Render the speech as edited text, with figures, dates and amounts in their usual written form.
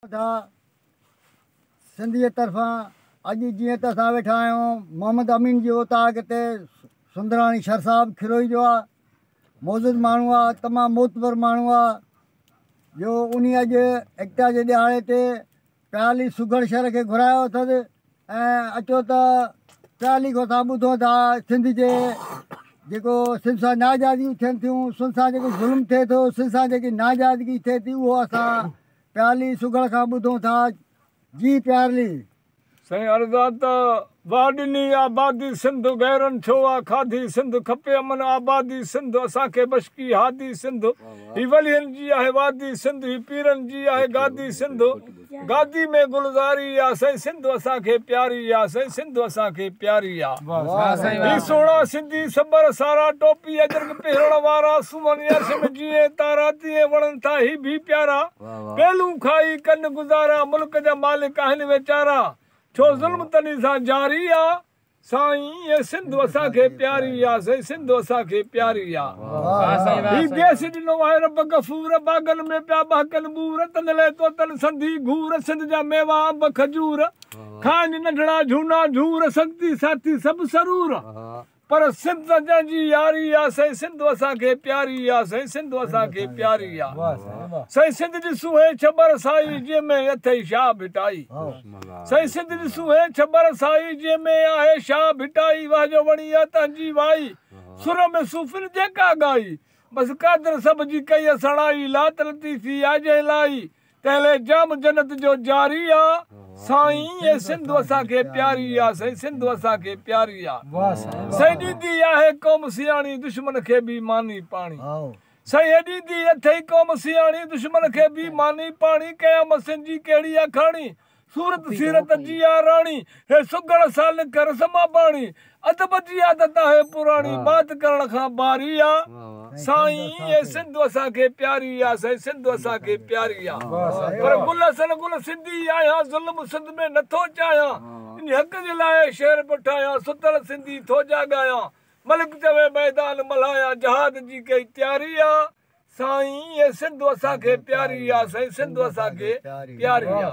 था सिंधी तरफा अज जी असां वेठा आहियूं मोहम्मद अमीन जी ओताक ते सुंदराणी शर साहब खिरोई जो आहे मौजूद माण्हू आहे तमामु मोतबर माण्हू आहे जो उन अॼु एकता जे ॾियारे ते प्याली सुघड़ शहर खे घुरायो अथसि ऐं अचो त प्याली खां असां ॿुधूं था सिंध जे जेको सिंध सां नाजादियूं थियनि थियूं सिंध सां जेको ज़ुल्म थिए थो सिंध सां जेकी नाजादगी थिए थी उहो असां प्याली सुघड़ खां ॿुधूं था। जी प्याली साईं अर्ज़ात वाॾनी आबादी सिंध गैरन छो आहे खाधी सिंध खपे अमन आबादी सिंध असांखे बशकी हादी सिंध ही वलियन जी आहे वादी सिंध ही पीरन जी आहे गादी सिंध गादी में गुलज़ारी आहे साईं सिंध असांखे प्यारी आहे साईं सिंध असांखे प्यारी आहे ही सोना सिंधी सबर सारा टोपी अजरक पहिरण वारा सुमन यश में जीअं तारा तीअं वणनि था ही भी प्यारा पहलू खाई कन गुज़ारा मुल्क जा मालिक आहिनि वेचारा छो ज़ुल्म तनी सां जारी आहे साईं ये सिंध असांखे प्यारी आहे साईं सिंध असांखे प्यारी आहे ही देश ॾिनो आहे रब गफ़ूर बागन में पिया बहकनि बूर तंदले तोतल संधी घूर सिंध जा मेवा अंब खजूर खान नंढड़ा झूना झूर सख्ती साथी सभु सरूर पर सिंध जंहिंजी यारी आहे साईं सिंध असांखे प्यारी आहे साईं सिंध असांखे प्यारी आहे साईं सिंध ॾिसूं हे छबर साई जंहिंमें अथई शाह भिटाई साईं सिंध ॾिसूं हे छबर साई जंहिंमें आहे शाह भिटाई वाह जो वणी आहे तव्हांजी वाई सुर में सूफ़िन जेका ॻाई बसि कादर सभ जी कई सड़ाई लात लतीफ़ी आजे लाई तहले जाम जन्नत जो जारी आहे साईं ये सिंध असांखे प्यारी आहे साईं सिंध असांखे प्यारी आहे साईं ॾींदी आहे क़ौम सियाणी दुश्मन खे बि मानी पाणी साईं ॾींदी अथई क़ौम सियाणी दुश्मन खे बि मानी पाणी क़यामत सिंध जी कहिड़ी आहे खाणी सूरत सीरत जी आहे राणी हे सुगड़ साल कर समा पाणी अदब जी आदत आहे पुराणी बात करण खां बारी आहे साईं ये सिंध असांखे प्यारी आहे साईं सिंध असांखे प्यारी आहे पर गुल सन गुल सिंधी आहियां ज़ुल्म सिंध में नथो चाहियां इन हक़ जे लाइ शेर पुठायां सुतल सिंधी थो जाॻायां मलिक चवे मैदान मल्हायां जहाद जी कई तयारी आहे साईं ये सिंध असांखे प्यारी आहे साईं सिंध असांखे प्यारी आहे।